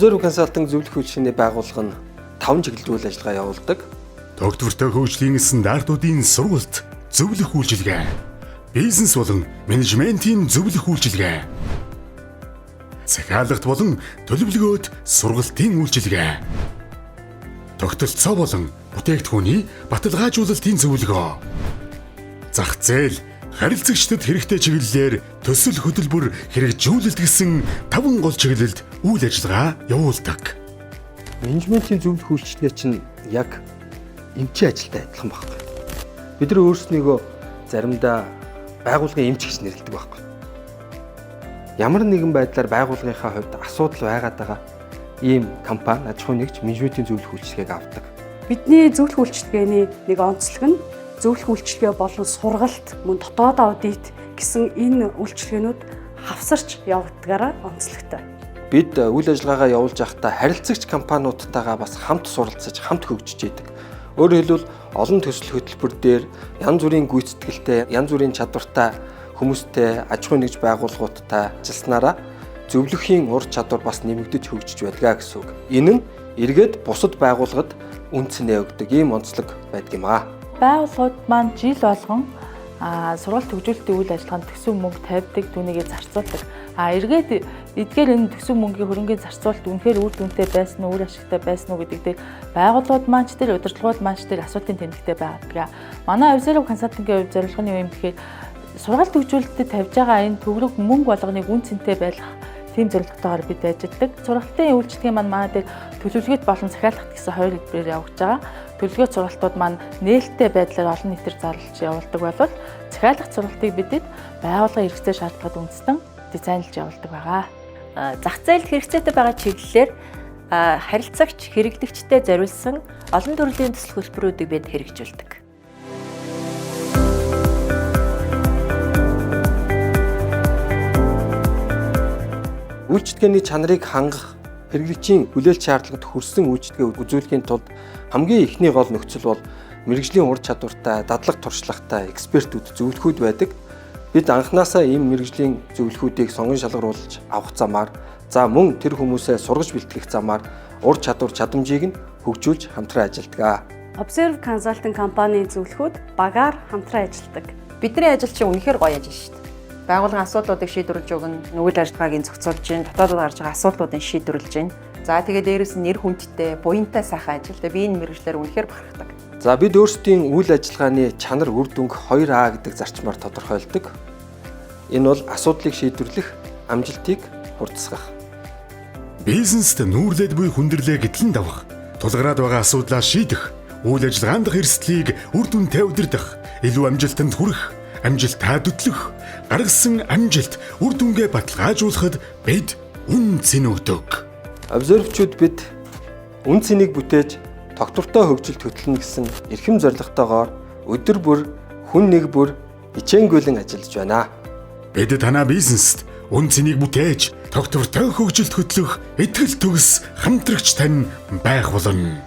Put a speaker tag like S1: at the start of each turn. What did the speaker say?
S1: Observe Consulting зөвлөх үйлчилгээний байгууллага нь 5 чиглэлд үйл ажиллагаа явуулдаг.
S2: Тогтвортой хөгжлийн стандартуудын сургалт, зөвлөх үйлчилгээ, бизнес болон менежментийн зөвлөх үйлчилгээ, захиалгат болон төлөвлөгөөт сургалтын үйлчилгээ, тогтолцоо болон бүтээгдэхүүний баталгаажуулалтын зөвлөгөө, зах зээл, харилцагчдад хэрэгтэй чиглэлээр төсөл хөтөлбөр хэрэгжүүлэлт гэсэн 5 гол чиглэлд үйл ажиллагаа явуулдаг.
S1: Менежментийн зөвлөх үйлчилгээ чинь яг эмчийн ажилтай адилхан байхгүй. Бид нар өөрснийгөө заримдаа байгууллагын эмч гэж нэрлэдэг байхгүй. Ямар нэгэн байдлаар байгууллагынхаа хувьд асуудал байгаад байгаа ийм компани аж ахуй нэгж менежментийн зөвлөх үйлчилгээг авдаг.
S3: Бидний зөвлөх үйлчилгээний нэг онцлог нь зөвлөх үйлчилгээ болон сургалт, мөн дотоод аудит гэсэн энэ үйлчилгээнүүд хавсарч явагдгаараа онцлогтой.
S1: Бид үйл ажиллагаагаа явуулж байхдаа харилцагч компаниудтайгаа бас хамт суралцаж, хамт хөгжиж идэг. Өөрөөр хэлбэл олон төсөл хөтөлбөр дээр янз бүрийн гүйцэтгэлтэй, янз бүрийн чадвартай хүмүүстэй, аж ахуй нэгж байгууллагуудтай ажилласнараа зөвлөхийн ур чадвар бас нэмэгдэж хөгжиж байдгаа гэсэн үг. Энэ нь эргээд бусад байгууллагад үнцэнэ өгдөг ийм онцлог байдаг юм аа.
S4: Байгууллагууд маань жил болгон сургалт хөгжүүлэлтийн үйл ажиллагаанд төсөв мөнгө тавьдаг, түүнийгээ зарцуулдаг. Эргээд эдгээр энэ төсөв мөнгийн хөрөнгийн зарцуулалт үнэхээр үр дүнтэй байсан уу, үр ашигтай байсан уу гэдэг дээр байгууллагууд маань ч тэр удирдлагууд маань ч тэр асуултын тэмдэгтэй байдаг. Манай Observe Consulting-ийн хувьд зорилго нь юу юм гэхээр сургалт хөгжүүлэлтэд тавьж байгаа энэ төгрөг мөнгө болгоныг үн цэнтэй байлгах тийм зорилготойгоор бид ажилладаг. Сургалтын үйлчилгээ маань манай дээр төлөвлөгөөт болон захиалгат гэсэн хоёр хэлбэрээр явагдаж байгаа. Төлөвлөгөөт сургалтууд маань нээлттэй байдлаар олон нийтээр зарлж явуулдаг болвол захиалгат сургалтыг бидэд байгууллагын хэрэгцээ шаардлагад үндэстэн дизайнлж явуулдаг байгаа.
S5: Зах зээлд хэрэгцээтэй байгаа чиглэлээр харилцагч, хэрэглэгчтэй зориулсан олон төрлийн төсөл хөтөлбөрүүдийг бид хэрэгжүүлдэг.
S1: Үйлчилгээний чанарыг хангах, хэрэглэгчийн хүлээлт шаардлагад хүрсэн үйлчилгээ үзүүлэхийн тулд хамгийн ихний гол нөхцөл бол мэргэжлийн ур чадвартай, дадлаг туршлагатай экспертүүд, зөвлөхүүд байдаг. Бид анханасаа ийм мэргэжлийн зөвлөхүүдийг сонгон шалгаруулж авах замаар, за мөн тэр хүмүүсээ сургаж бэлтгэх замаар ур чадвар, чадамжийг нь хөгжүүлж хамтран ажилладаг.
S3: Observe Consulting компанийн зөвлөхүүд багаар хамтран ажилладаг.
S5: Бидний ажил чинь үнэхээр гоё ажил шүү дээ. Байгууллагын асуудлуудыг шийдвэрлэж өгнө, үйл ажиллагаагийн зохицуулж гин, дотоодод гарч байгаа асуудлуудыг шийдвэрлэж гин. За тэгээд дээрээс нь нэр хүндтэй, буянтай сайхан ажил. Би энэ мэргэжлэр үнэхээр бахархдаг.
S1: За бид өөрсдийн үйл ажиллагааны чанар үр дүнг 2А гэдэг зарчмаар тодорхойлдог. Энэ бол асуудлыг шийдвэрлэх, амжилтыг хурдсгах.
S2: Бизнест нүүрлээд буй хүндрэлээ гэтлэн давах, тулгараад байгаа асуудлаа шийдэх, үйл ажиллагаанд дах эрсдлийг үр дүнтэй удирдах, илүү амжилтанд хүрэх, амжилтаа дүтлэх, гаргасан амжилт үр дүнгээ баталгаажуулахад бид үн цэн өгдөг.
S1: Observe-чуд бид үн цэнийг бүтээж тогтвортой хөгжилд хөтлөнө гэсэн эрхэм зорилготойгоор өдөр бүр, хүн нэг бүр хичээнгүйлэн ажиллаж байна.
S2: Бид танаа бизнест үн цэнийг бүтээж тогтвортой хөгжилд хөтлөх итгэл төгс хамтрагч тань байх болно.